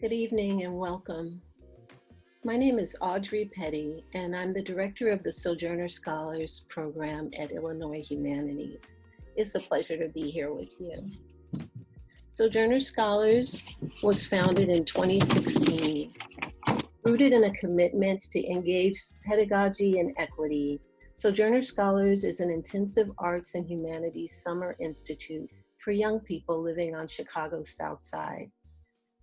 Good evening and welcome. My name is Audrey Petty, and I'm the director of the Sojourner Scholars program at Illinois Humanities. It's a pleasure to be here with you. Sojourner Scholars was founded in 2016, rooted in a commitment to engage pedagogy and equity. Sojourner Scholars is an intensive arts and humanities summer institute for young people living on Chicago's South Side.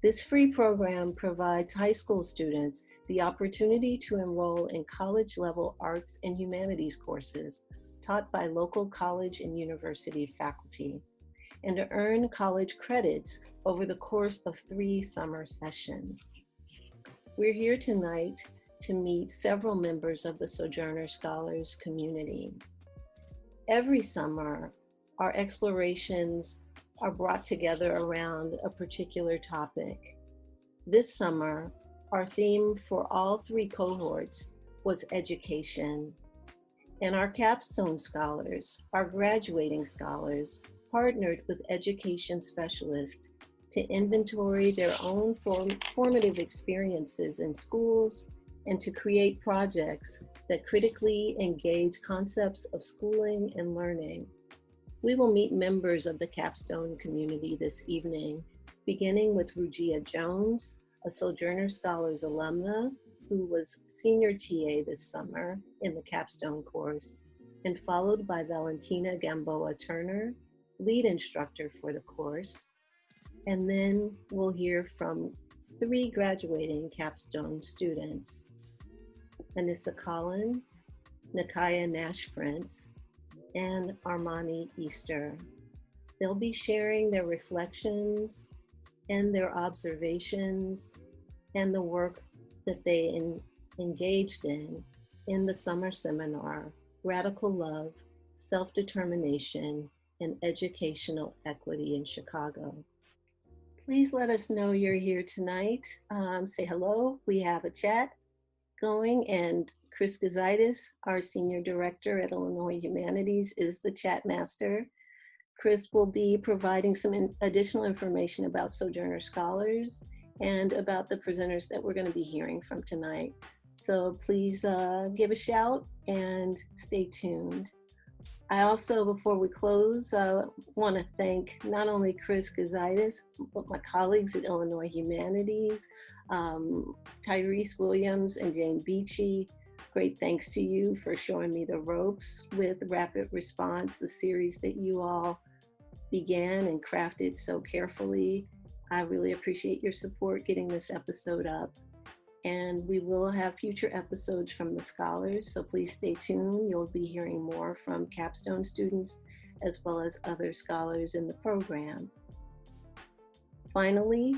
This free program provides high school students the opportunity to enroll in college-level arts and humanities courses taught by local college and university faculty, and to earn college credits over the course of 3 summer sessions. We're here tonight to meet several members of the Sojourner Scholars community. Every summer, our explorations are brought together around a particular topic. This summer, our theme for all 3 cohorts was education. And our capstone scholars, our graduating scholars, partnered with education specialists to inventory their own formative experiences in schools and to create projects that critically engage concepts of schooling and learning. We will meet members of the capstone community this evening, beginning with RU'GIA Jones, a Sojourner Scholars alumna who was senior TA this summer in the capstone course, and followed by Valentina Gamboa Turner, lead instructor for the course. And then we'll hear from 3 graduating capstone students, Anissa Collins, Nakaya Nash Prince, and Armani Easter. They'll be sharing their reflections and their observations and the work that they engaged in the summer seminar, Radical Love, Self-Determination, and Educational Equity in Chicago. Please let us know you're here tonight. Say hello. We have a chat going, and Chris Gazaitis, our Senior Director at Illinois Humanities, is the chat master. Chris will be providing some additional information about Sojourner Scholars and about the presenters that we're going to be hearing from tonight. So please give a shout and stay tuned. I also, before we close, want to thank not only Chris Gazaitis, but my colleagues at Illinois Humanities, Tyrese Williams and Jane Beachy. Great thanks to you for showing me the ropes with Rapid Response, the series that you all began and crafted so carefully. I really appreciate your support getting this episode up. And we will have future episodes from the scholars, so please stay tuned. You'll be hearing more from capstone students as well as other scholars in the program. Finally,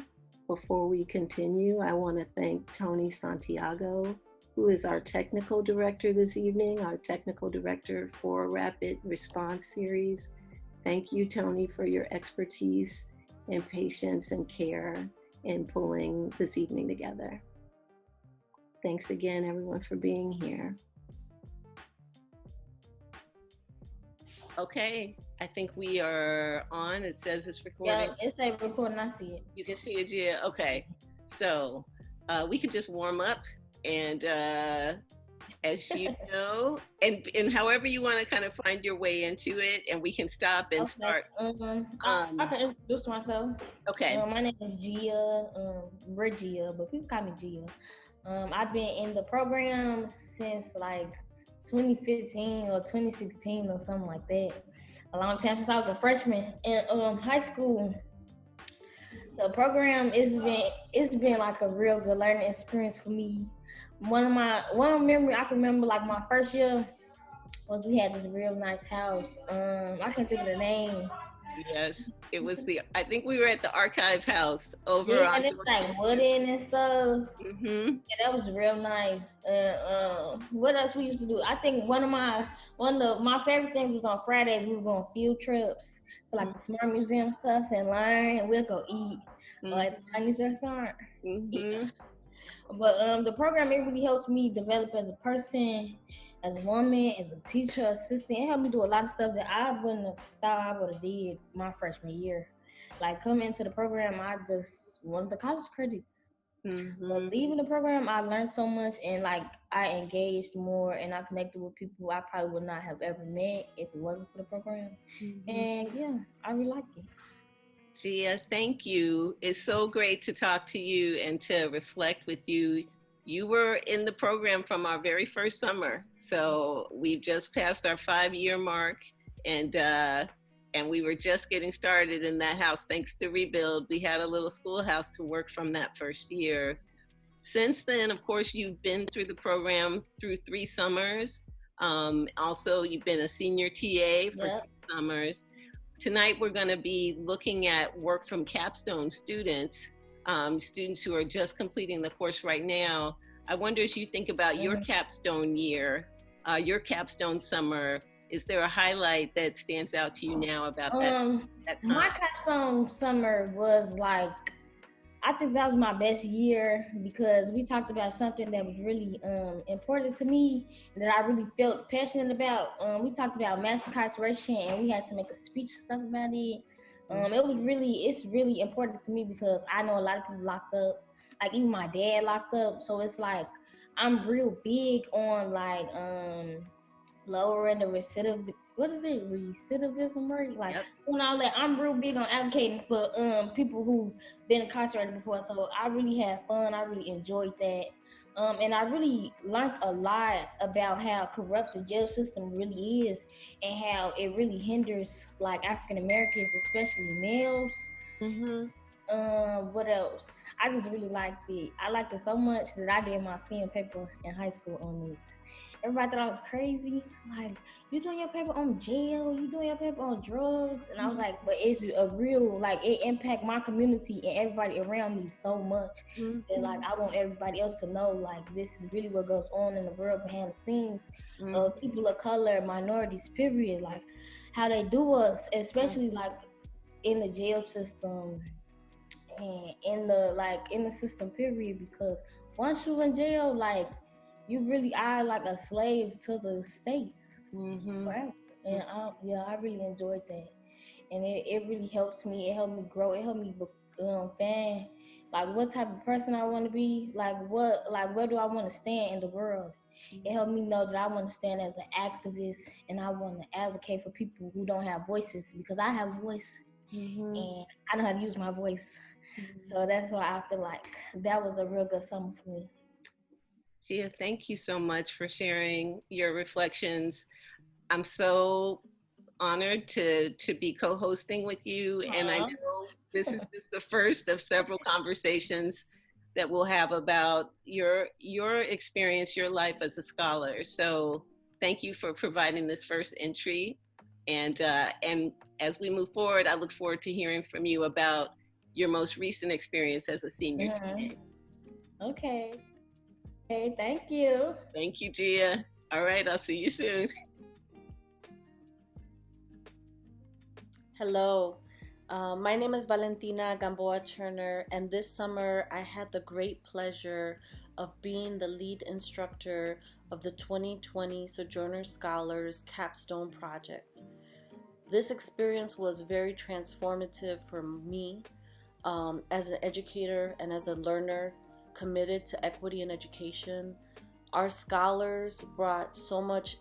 before we continue, I want to thank Tony Santiago, who is our technical director this evening, our technical director for Rapid Response Series. Thank you, Tony, for your expertise and patience and care in pulling this evening together. Thanks again, everyone, for being here. Okay, I think we are on. It says it's recording. Yeah, it's like recording. I see it. You can see it, yeah. Okay, so we can just warm up, and as you know, and however you want to kind of find your way into it, and we can stop and start. I can introduce myself. Okay. My name is Gia, RU'GIA, but people call me Gia. I've been in the program since like 2015 or 2016 or something like that. A long time since I was a freshman in high school. The program it's been like a real good learning experience for me. One memory I can remember, like my first year, was we had this real nice house. I can't think of the name. Yes, it was I think we were at the archive house over on. And it's like wooden and stuff. Mm-hmm. Yeah, that was real nice. What else we used to do? I think one of my favorite things was on Fridays. We were going field trips to like the Smart Museum stuff and learn, and we'll go eat like the Chinese restaurant. Mm-hmm. But the program, it really helped me develop as a person, as a woman, as a teacher, assistant. It helped me do a lot of stuff that I wouldn't have thought I would have did my freshman year. Like coming into the program, I just wanted the college credits. But leaving the program, I learned so much, and like I engaged more, and I connected with people I probably would not have ever met if it wasn't for the program. And yeah, I really like it. Gia, thank you. It's so great to talk to you and to reflect with you. You were in the program from our very first summer. So we've just passed our 5-year mark, and we were just getting started in that house. Thanks to Rebuild, we had a little schoolhouse to work from that first year. Since then, of course, you've been through the program through 3 summers. Also, you've been a senior TA for 2 summers. Tonight, we're going to be looking at work from capstone students, students who are just completing the course right now. I wonder, as you think about your capstone year, your capstone summer, is there a highlight that stands out to you now about that time? My capstone summer was like, I think that was my best year because we talked about something that was really important to me that I really felt passionate about. We talked about mass incarceration, and we had to make a speech and stuff about it. It's really important to me because I know a lot of people locked up, like even my dad locked up. So it's like I'm real big on like lowering the recidivism rate, like when all that. I'm real big on advocating for people who've been incarcerated before, so I really had fun. I really enjoyed that, and I really learned a lot about how corrupt the jail system really is and how it really hinders like African Americans, especially males. What else? I just really liked it. I liked it so much that I did my senior paper in high school on it. Everybody thought I was crazy. Like, you doing your paper on jail? You doing your paper on drugs? And I was like, but it's a real, like, it impact my community and everybody around me so much that, like, I want everybody else to know, like, this is really what goes on in the world behind the scenes of people of color, minorities, period. Like, how they do us, especially, like, in the jail system and in the system, period. Because once you're in jail, like, you really are like a slave to the states forever. And I really enjoyed that, and it really helped me. It helped me grow. It helped me find like what type of person I want to be. Like where do I want to stand in the world? It helped me know that I want to stand as an activist, and I want to advocate for people who don't have voices, because I have a voice and I know how to use my voice. So that's why I feel like that was a real good summer for me. Gia, thank you so much for sharing your reflections. I'm so honored to be co-hosting with you. And I know this is just the first of several conversations that we'll have about your experience, your life as a scholar. So thank you for providing this first entry. And as we move forward, I look forward to hearing from you about your most recent experience as a senior TA. Okay. Hey, thank you. Thank you, Gia. All right, I'll see you soon. Hello, my name is Valentina Gamboa Turner, and this summer I had the great pleasure of being the lead instructor of the 2020 Sojourner Scholars Capstone Project. This experience was very transformative for me as an educator and as a learner committed to equity in education. Our scholars brought so much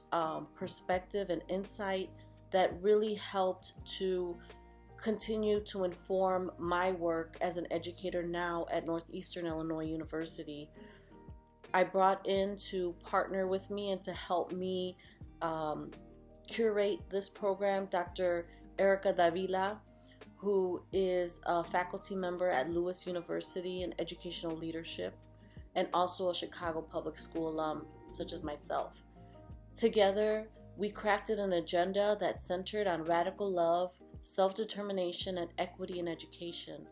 perspective and insight that really helped to continue to inform my work as an educator now at Northeastern Illinois University. I brought in to partner with me and to help me curate this program Dr. Erica Davila, who is a faculty member at Lewis University in educational leadership and also a Chicago Public School alum, such as myself. Together, we crafted an agenda that centered on radical love, self-determination, and equity in education.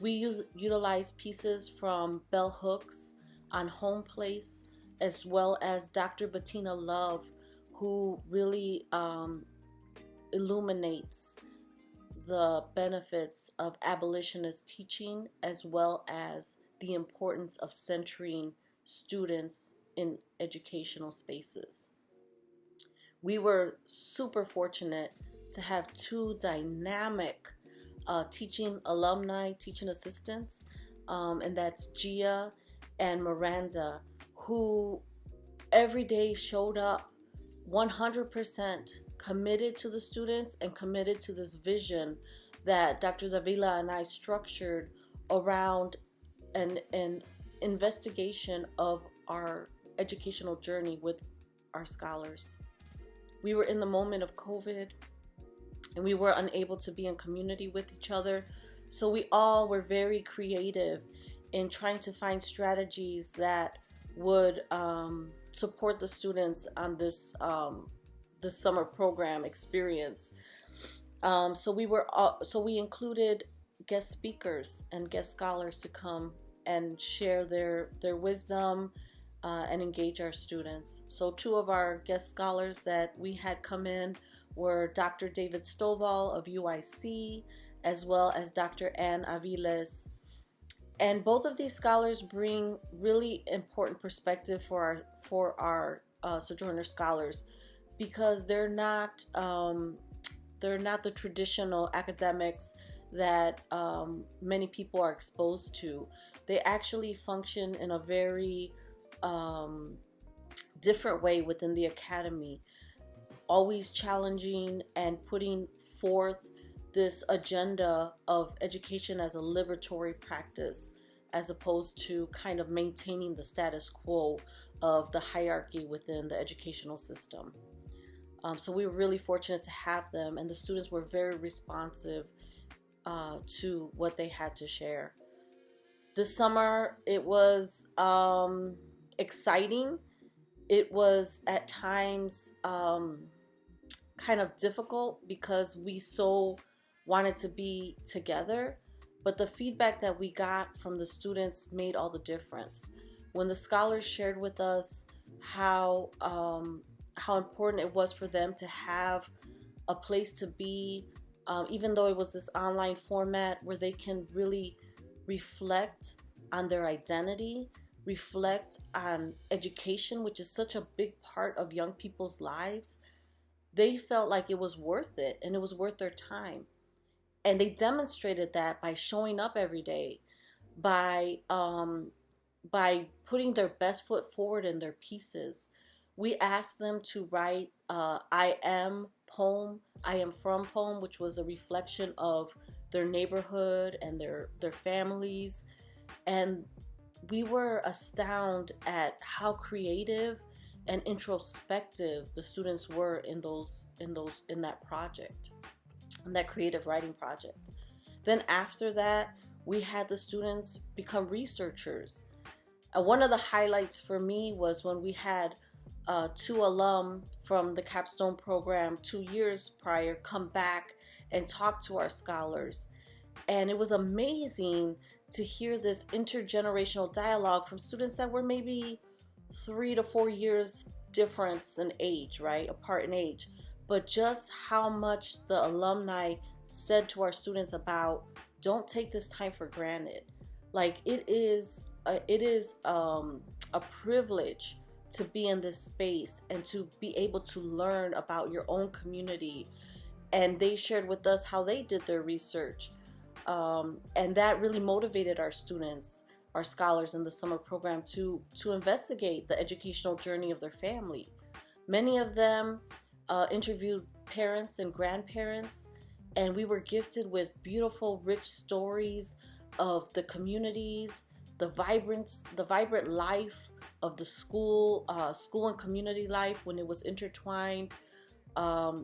We utilized pieces from Bell Hooks on Home Place, as well as Dr. Bettina Love, who really illuminates the benefits of abolitionist teaching, as well as the importance of centering students in educational spaces. We were super fortunate to have 2 dynamic teaching alumni, teaching assistants, and that's Gia and Miranda, who every day showed up 100% committed to the students and committed to this vision that Dr. Davila and I structured around an investigation of our educational journey with our scholars. We were in the moment of COVID and we were unable to be in community with each other. So we all were very creative in trying to find strategies that would support the students on this summer program experience. So we included guest speakers and guest scholars to come and share their wisdom and engage our students. So two of our guest scholars that we had come in were Dr. David Stovall of UIC, as well as Dr. Ann Aviles. And both of these scholars bring really important perspective for our Sojourner Scholars, because they're not the traditional academics that many people are exposed to. They actually function in a very different way within the academy, always challenging and putting forth this agenda of education as a liberatory practice, as opposed to kind of maintaining the status quo of the hierarchy within the educational system. So we were really fortunate to have them, and the students were very responsive to what they had to share. This summer, it was exciting. It was at times kind of difficult because we so wanted to be together, but the feedback that we got from the students made all the difference. When the scholars shared with us how important it was for them to have a place to be, even though it was this online format where they can really reflect on their identity, reflect on education, which is such a big part of young people's lives, they felt like it was worth it and it was worth their time. And they demonstrated that by showing up every day, by putting their best foot forward in their pieces. We asked them to write I am poem, I am from poem, which was a reflection of their neighborhood and their families. And we were astounded at how creative and introspective the students were in that project, in that creative writing project. Then after that, we had the students become researchers. One of the highlights for me was when we had two alum from the capstone program 2 years prior come back and talk to our scholars. And it was amazing to hear this intergenerational dialogue from students that were maybe 3 to 4 years difference in age, right? Apart in age. But just how much the alumni said to our students about, don't take this time for granted. Like it is a privilege to be in this space and to be able to learn about your own community. And they shared with us how they did their research. And that really motivated our students, our scholars in the summer program to investigate the educational journey of their family. Many of them interviewed parents and grandparents, and we were gifted with beautiful, rich stories of the communities, the vibrant life of the school and community life when it was intertwined,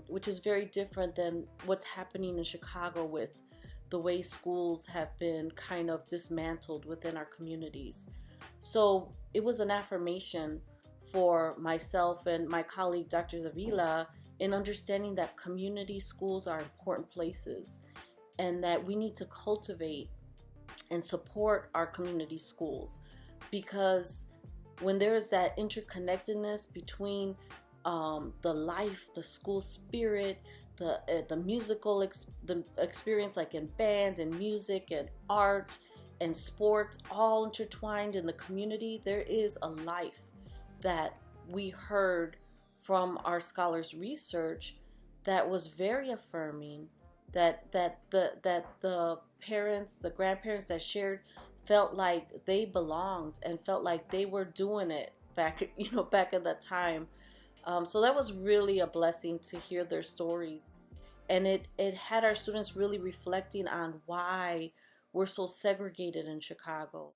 which is very different than what's happening in Chicago with the way schools have been kind of dismantled within our communities. So it was an affirmation for myself and my colleague, Dr. Davila, in understanding that community schools are important places and that we need to cultivate and support our community schools, because when there is that interconnectedness between the life, the school spirit, the musical the experience, like in band and music and art and sports, all intertwined in the community, there is a life that we heard from our scholars' research that was very affirming, that the parents, the grandparents that shared felt like they belonged and felt like they were doing it back, back in that time. So that was really a blessing to hear their stories. And it had our students really reflecting on why we're so segregated in Chicago.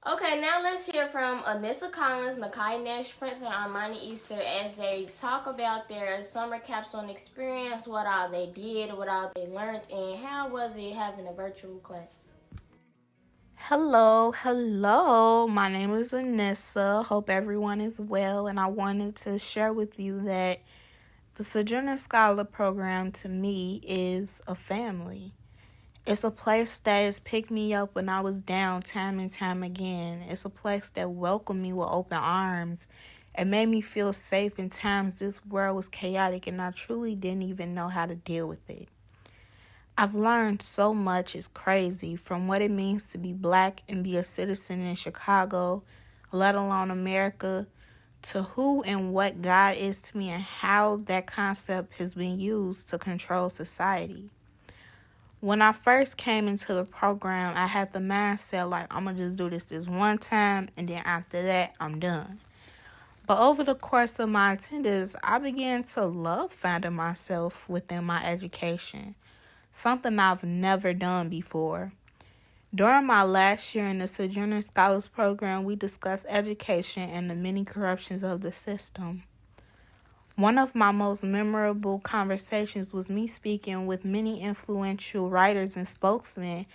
Okay, now let's hear from Anissa Collins, Nakai Nash Prince, and Armani Easter as they talk about their summer capstone experience, what all they did, what all they learned, and how was it having a virtual class. Hello. My name is Anissa. Hope everyone is well. And I wanted to share with you that the Sojourner Scholar program to me is a family. It's a place that has picked me up when I was down time and time again. It's a place that welcomed me with open arms and made me feel safe in times this world was chaotic and I truly didn't even know how to deal with it. I've learned so much, it's crazy, from what it means to be black and be a citizen in Chicago, let alone America, to who and what God is to me and how that concept has been used to control society. When I first came into the program, I had the mindset like, I'm going to just do this one time, and then after that, I'm done. But over the course of my attendance, I began to love finding myself within my education, something I've never done before. During my last year in the Sojourner Scholars program, we discussed education and the many corruptions of the system. One of my most memorable conversations was me speaking with many influential writers and spokesmen,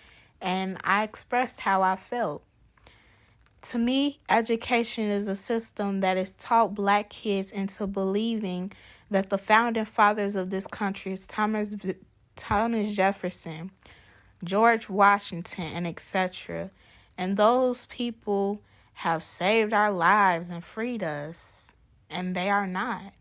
and I expressed how I felt. To me, education is a system that has taught black kids into believing that the founding fathers of this country is Thomas Jefferson, George Washington, and etc. And those people have saved our lives and freed us, and they are not.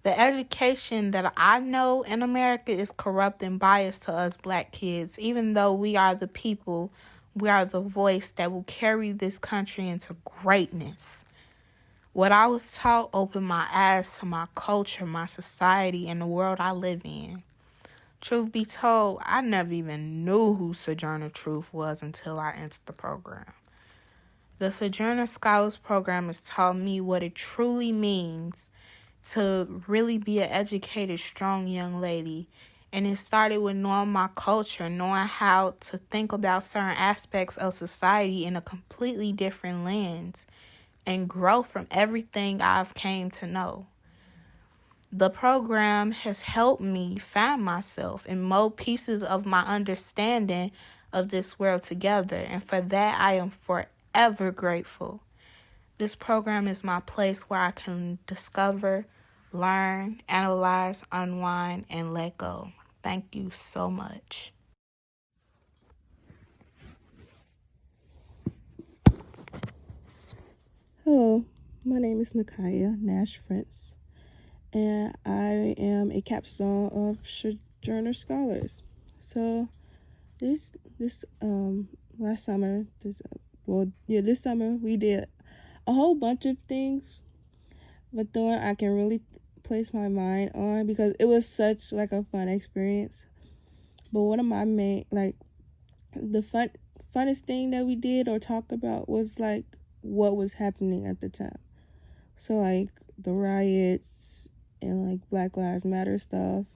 The education that I know in America is corrupt and biased to us black kids, even though we are the people, we are the voice that will carry this country into greatness. What I was taught opened my eyes to my culture, my society, and the world I live in. Truth be told, I never even knew who Sojourner Truth was until I entered the program. The Sojourner Scholars program has taught me what it truly means to really be an educated, strong young lady. And it started with knowing my culture, knowing how to think about certain aspects of society in a completely different lens, and grow from everything I've came to know. The program has helped me find myself and mold pieces of my understanding of this world together, and for that I am forever grateful. This program is my place where I can discover, learn, analyze, unwind, and let go. Thank you so much. Hello, my name is Nakai Nash Prince, and I am a capstone of Sojourner Scholars. So this last summer, this summer we did a whole bunch of things, but the one I can really place my mind on because it was such like a fun experience. But one of my main the funnest thing that we did or talked about was like what was happening at the time. So like the riots and like Black Lives Matter stuff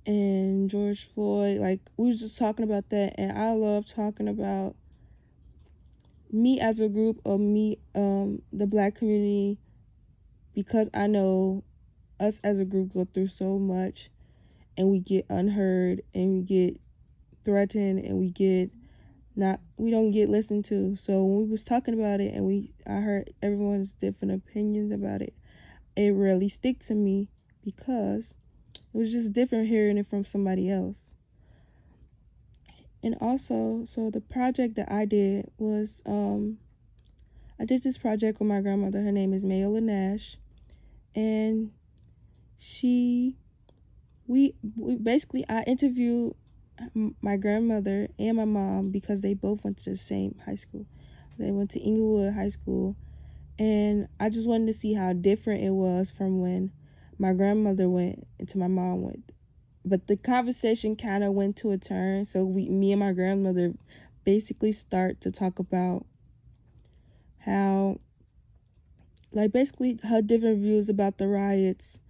and George Floyd, like we was just talking about that, and I love talking about me as a group of the black community, because I know us as a group go through so much and we get unheard and we get threatened and we don't get listened to. So when we was talking about it and I heard everyone's different opinions about it, it really stick to me because it was just different hearing it from somebody else. And also, so the project that I did was, I did this project with my grandmother. Her name is Mayola Nash. And I interviewed my grandmother and my mom because they both went to the same high school. They went to Inglewood High School. And I just wanted to see how different it was from when my grandmother went and to my mom went. but the conversation kind of went to a turn. So me and my grandmother basically start to talk about how, like, basically her different views about the riots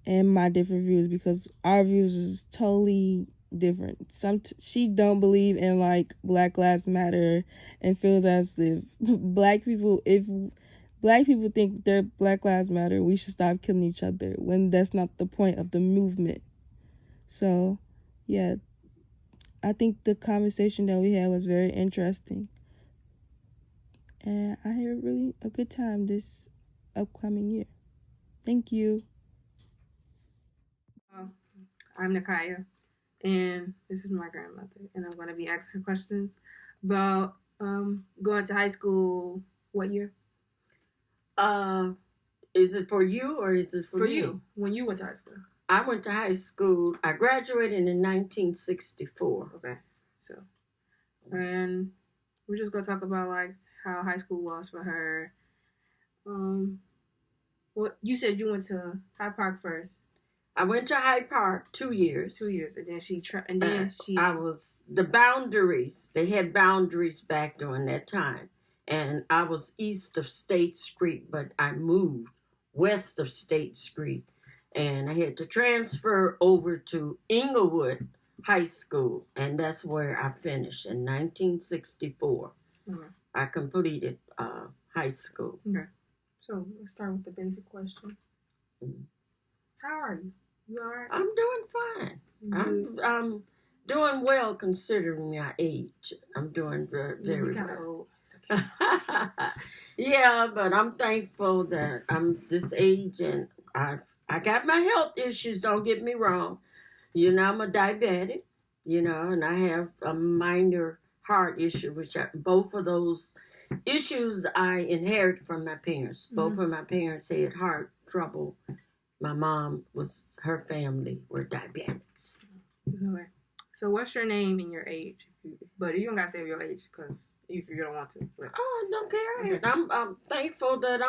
and my different views, because our views is totally different. She don't believe in like Black Lives Matter and feels as if if black people think their Black Lives Matter, we should stop killing each other, when that's not the point of the movement. So yeah, I think the conversation that we had was very interesting, and I had really a good time this upcoming year. Thank you. I'm Nakaya, and this is my grandmother, and I'm going to be asking her questions about going to high school. What year? Is it for you or is it for you? When you went to high school? I went to high school. I graduated in 1964. Okay, so, and we're just going to talk about like how high school was for her. Well, you said you went to Hyde Park first. I went to Hyde Park 2 years. 2 years, and then I was the boundaries. They had boundaries back during that time, and I was east of State Street, but I moved west of State Street, and I had to transfer over to Inglewood High School, and that's where I finished in 1964. Okay. I completed high school. Okay, so let's start with the basic question. Mm-hmm. How are you? You all right? I'm doing fine. I'm doing well considering my age. I'm doing very, very kind of well. old. It's okay. Yeah, but I'm thankful that I'm this age, and I got my health issues. Don't get me wrong. You know, I'm a diabetic. You know, and I have a minor heart issue, which both of those issues I inherited from my parents. Mm-hmm. Both of my parents had heart trouble. My mom her family were diabetics. Okay. So what's your name and your age? But you don't gotta say your age because if you don't want to. But. Oh, I don't care. Okay. I'm thankful that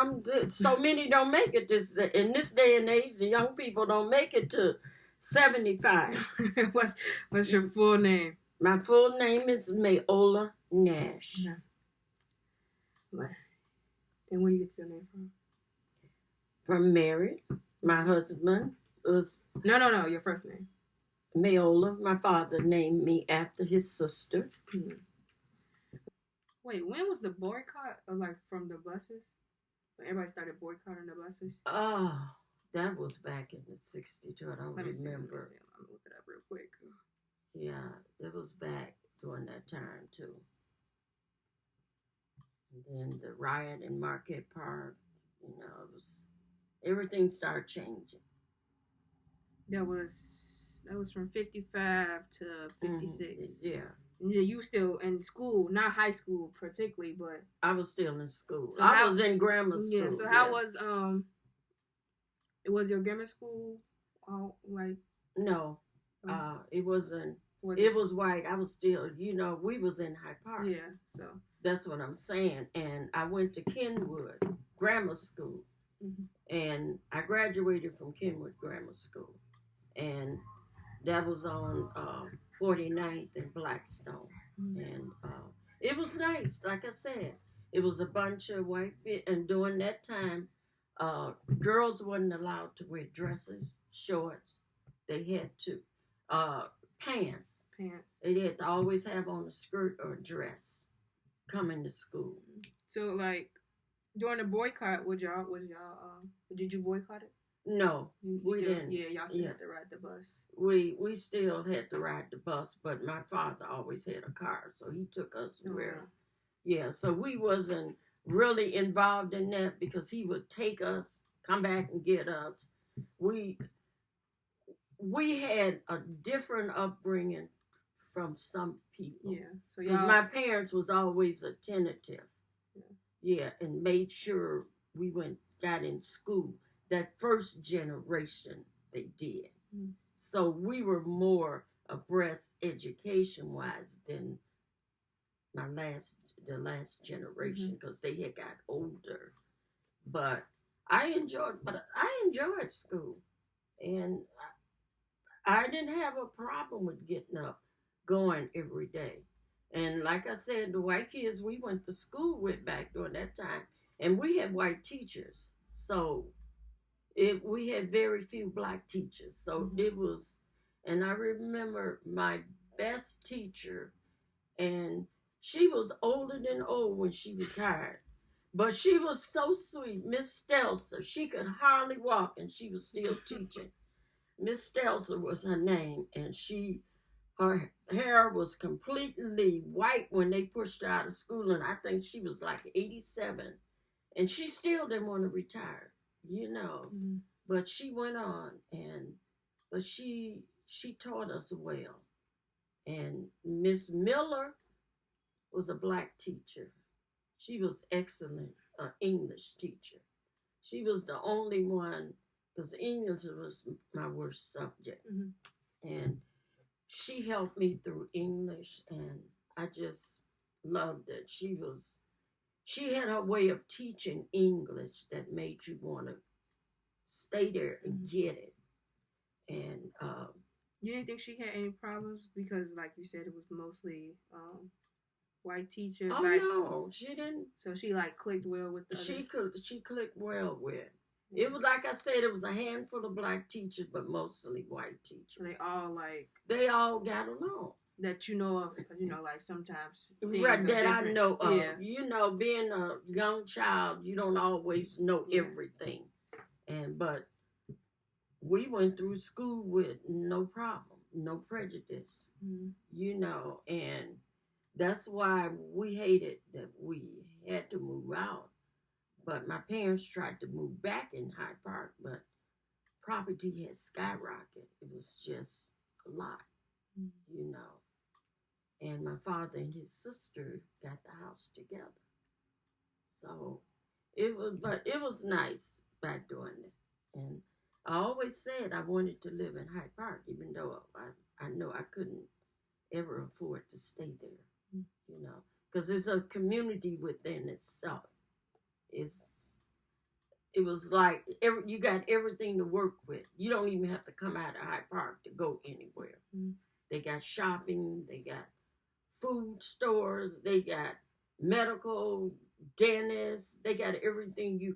so many don't make it in this day and age. The young people don't make it to 75. What's your full name? My full name is Mayola Nash. Okay. And where you get your name from? From Mary. My husband was... No, your first name. Mayola. My father named me after his sister. Mm-hmm. Wait, when was the boycott from the buses? When everybody started boycotting the buses? Oh, that was back in the 62. I don't remember. Let me look it up real quick. Yeah, it was back during that time, too. And then the riot in Marquette Park, everything started changing. That was from 55 to 56. Mm-hmm. Yeah. Yeah, you still in school, not high school particularly, but I was still in school. So I was in grammar school. Yeah. So how was your grammar school? No, it wasn't. It was white. I was still, we was in Hyde Park. Yeah. So that's what I'm saying. And I went to Kenwood Grammar School, and I graduated from Kenwood Grammar School, and that was on 49th and Blackstone. And it was nice. Like I said, it was a bunch of white people. And during that time, girls weren't allowed to wear dresses, shorts. They had to, pants. They had to always have on a skirt or a dress coming to school. So, during the boycott, did you boycott it? No, we didn't. Yeah, y'all still had to ride the bus. We still had to ride the bus, but my father always had a car, so he took us where. Yeah, so we wasn't really involved in that because he would take us, come back and get us. We had a different upbringing from some people. Yeah, so because my parents was always attentive. Yeah, and made sure we got in school. That first generation, they did. Mm-hmm. So we were more abreast education-wise than the last generation because they had got older. But I enjoyed school, and I didn't have a problem with getting up, going every day. And like I said, the white kids we went to school with back during that time, and we had white teachers. So we had very few black teachers. So it was, and I remember my best teacher, and she was older than old when she retired. But she was so sweet, Miss Stelzer. She could hardly walk, and she was still teaching. Miss Stelzer was her name, and her hair was completely white when they pushed her out of school, and I think she was like 87, and she still didn't want to retire, you know. But she went on, but she taught us well. And Miss Miller was a black teacher. She was excellent, English teacher. She was the only one, because English was my worst subject. And she helped me through English, and I just loved it. She had her way of teaching English that made you want to stay there and get it. And you didn't think she had any problems because, like you said, it was mostly white teachers? Oh, no, she didn't. So she like clicked well with the She clicked well with. It was like I said, it was a handful of black teachers, but mostly white teachers. They all got along. That you know of, you know, like sometimes right, that I know of. Yeah. You know, being a young child, you don't always know everything. But we went through school with no problem, no prejudice. You know, and that's why we hated that we had to move out. But my parents tried to move back in Hyde Park, but property had skyrocketed. It was just a lot, you know. And my father and his sister got the house together. So it was nice back during it. And I always said I wanted to live in Hyde Park, even though I know I couldn't ever afford to stay there, you know, because it's a community within itself. It was like you got everything to work with. You don't even have to come out of Hyde Park to go anywhere. They got shopping, they got food stores, they got medical, dentists, they got everything you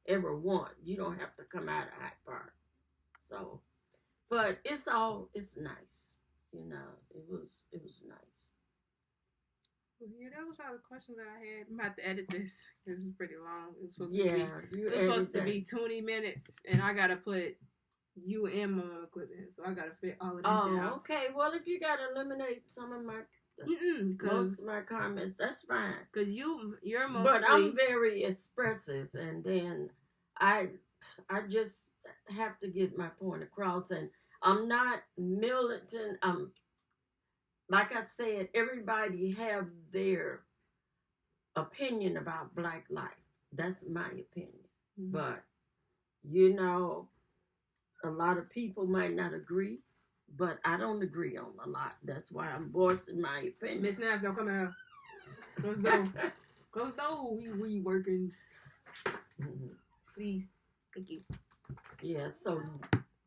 ever want. You don't have to come out of Hyde Park. So, but it's nice, you know. It was nice. Yeah, that was all the questions that I had. I'm about to edit this. This is pretty long. It's supposed to be 20 minutes, and I gotta put you and Mama clip in, so I gotta fit all of that down. Oh, okay. Well, if you gotta eliminate some of my most of my comments, that's fine. Cause you're mostly. But I'm very expressive, and then I just have to get my point across, and I'm not militant. Like I said, everybody have their opinion about Black life. That's my opinion. But, you know, a lot of people might not agree, but I don't agree on a lot. That's why I'm voicing my opinion. Miss Nash, don't come out. Let's go. Let's go. We working. Please. Thank you. Yeah, so.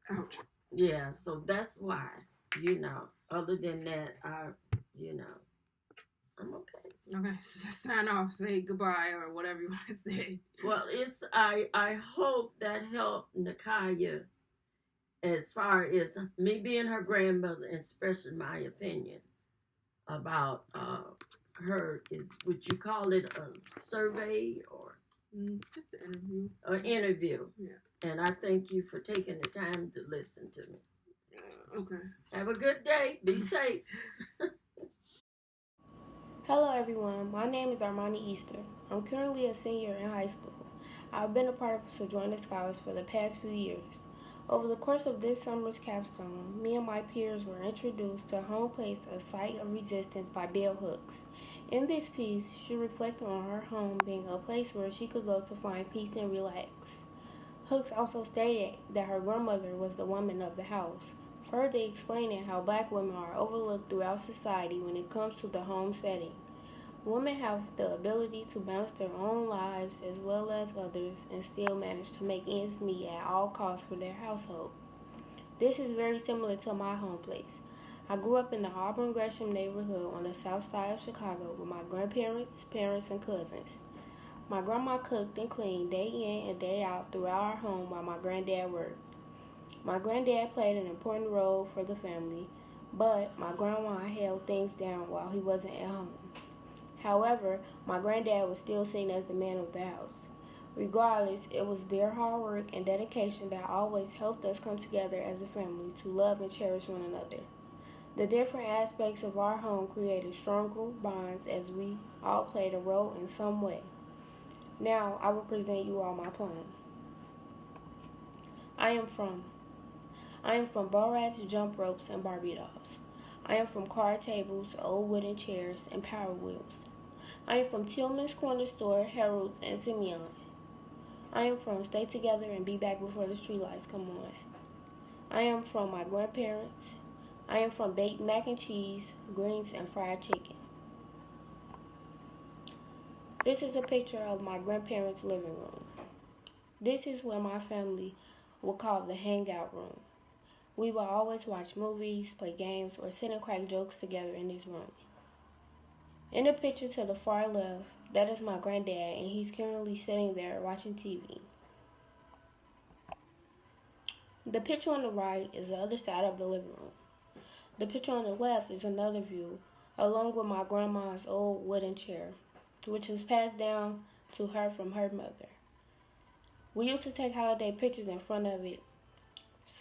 Ouch. Yeah, so that's why, you know. Other than that, I'm okay. Okay, sign off, say goodbye, or whatever you want to say. Well, I hope that helped Nakaya as far as me being her grandmother and expressing my opinion about her. Would you call it a survey or? Just an interview. An interview. Yeah. And I thank you for taking the time to listen to me. Okay. Have a good day. Be safe. Hello everyone, my name is Armani Easter. I'm currently a senior in high school. I've been a part of Sojourner Scholars for the past few years. Over the course of this summer's capstone, me and my peers were introduced to Home Place, A Site of Resistance by Bell Hooks. In this piece, she reflected on her home being a place where she could go to find peace and relax. Hooks also stated that her grandmother was the woman of the house, further explaining how Black women are overlooked throughout society when it comes to the home setting. Women have the ability to balance their own lives as well as others and still manage to make ends meet at all costs for their household. This is very similar to my home place. I grew up in the Auburn Gresham neighborhood on the south side of Chicago with my grandparents, parents, and cousins. My grandma cooked and cleaned day in and day out throughout our home while my granddad worked. My granddad played an important role for the family, but my grandma held things down while he wasn't at home. However, my granddad was still seen as the man of the house. Regardless, it was their hard work and dedication that always helped us come together as a family to love and cherish one another. The different aspects of our home created stronger bonds as we all played a role in some way. Now, I will present you all my poem. I am from Borat's jump ropes and Barbie dolls. I am from card tables, old wooden chairs, and power wheels. I am from Tillman's Corner Store, Harold's, and Simeon. I am from Stay Together and Be Back Before the Streetlights Come On. I am from my grandparents. I am from baked mac and cheese, greens, and fried chicken. This is a picture of my grandparents' living room. This is where my family would call the hangout room. We would always watch movies, play games, or sit and crack jokes together in this room. In the picture to the far left, that is my granddad, and he's currently sitting there watching TV. The picture on the right is the other side of the living room. The picture on the left is another view, along with my grandma's old wooden chair, which was passed down to her from her mother. We used to take holiday pictures in front of it.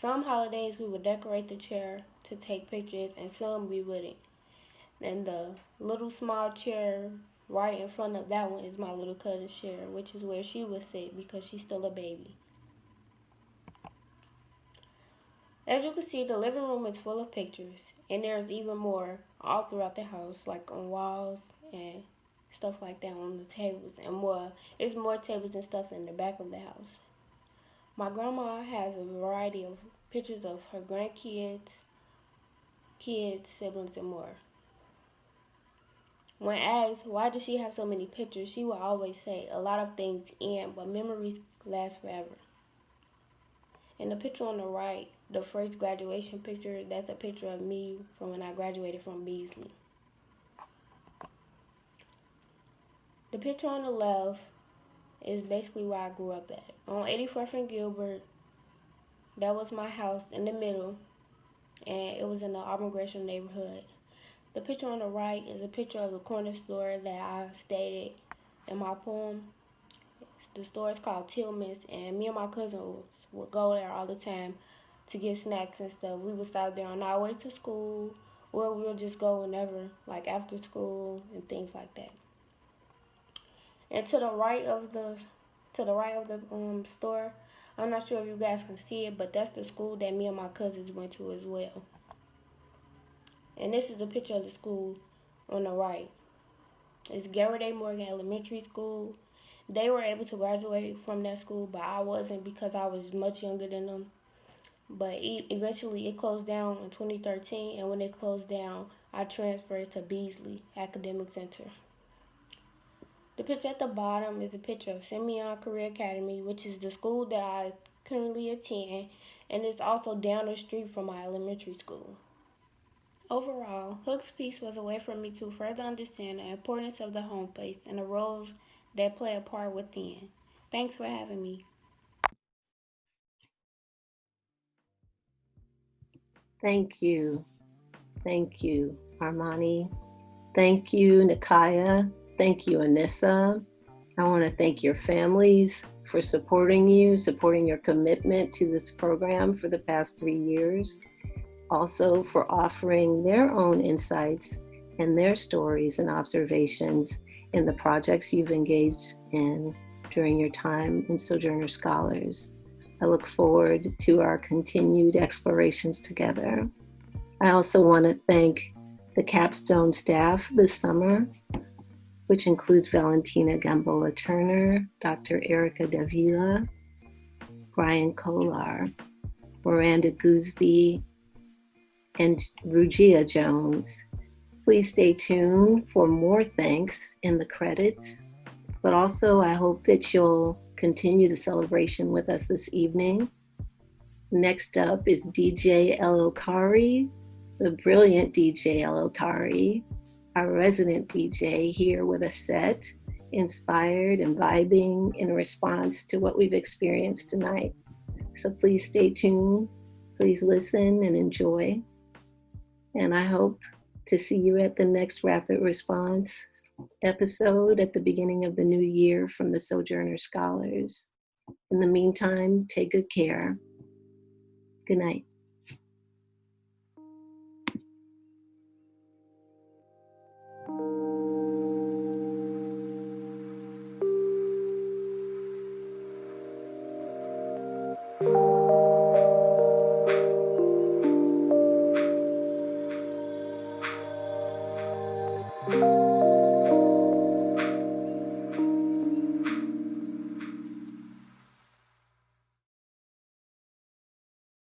Some holidays we would decorate the chair to take pictures, and some we wouldn't. And the little small chair right in front of that one is my little cousin's chair, which is where she would sit because she's still a baby. As you can see, the living room is full of pictures, and there's even more all throughout the house, like on walls and stuff like that on the tables, and more. It's more tables and stuff in the back of the house. My grandma has a variety of pictures of her grandkids, kids, siblings, and more. When asked why does she have so many pictures, she will always say a lot of things end, but memories last forever. In the picture on the right, the first graduation picture, that's a picture of me from when I graduated from Beasley. The picture on the left is basically where I grew up at. On 84th and Gilbert, that was my house in the middle, and it was in the Auburn Gresham neighborhood. The picture on the right is a picture of the corner store that I stated in my poem. The store is called Tillman's, and me and my cousins would go there all the time to get snacks and stuff. We would stop there on our way to school, or we'll just go whenever, like after school and things like that. And to the right of the store, I'm not sure if you guys can see it, but that's the school that me and my cousins went to as well. And this is a picture of the school on the right. It's Garrett A. Morgan Elementary School. They were able to graduate from that school, but I wasn't because I was much younger than them. But eventually it closed down in 2013, and when it closed down, I transferred to Beasley Academic Center. The picture at the bottom is a picture of Simeon Career Academy, which is the school that I currently attend, and it's also down the street from my elementary school. Overall, Hook's piece was a way for me to further understand the importance of the home place and the roles that play a part within. Thanks for having me. Thank you. Thank you, Armani. Thank you, Nikaya. Thank you, Anissa. I want to thank your families for supporting you, supporting your commitment to this program for the past 3 years. Also for offering their own insights and their stories and observations in the projects you've engaged in during your time in Sojourner Scholars. I look forward to our continued explorations together. I also want to thank the capstone staff this summer, which includes Valentina Gamboa Turner, Dr. Erica Davila, Brian Kolar, Miranda Gooseby, and RU'GIA Jones. Please stay tuned for more thanks in the credits, but also I hope that you'll continue the celebration with us this evening. Next up is DJ L KARI, the brilliant DJ L KARI, our resident DJ, here with a set inspired and vibing in response to what we've experienced tonight. So please stay tuned, please listen and enjoy. And I hope to see you at the next Rapid Response episode at the beginning of the new year from the Sojourner Scholars. In the meantime, take good care. Good night.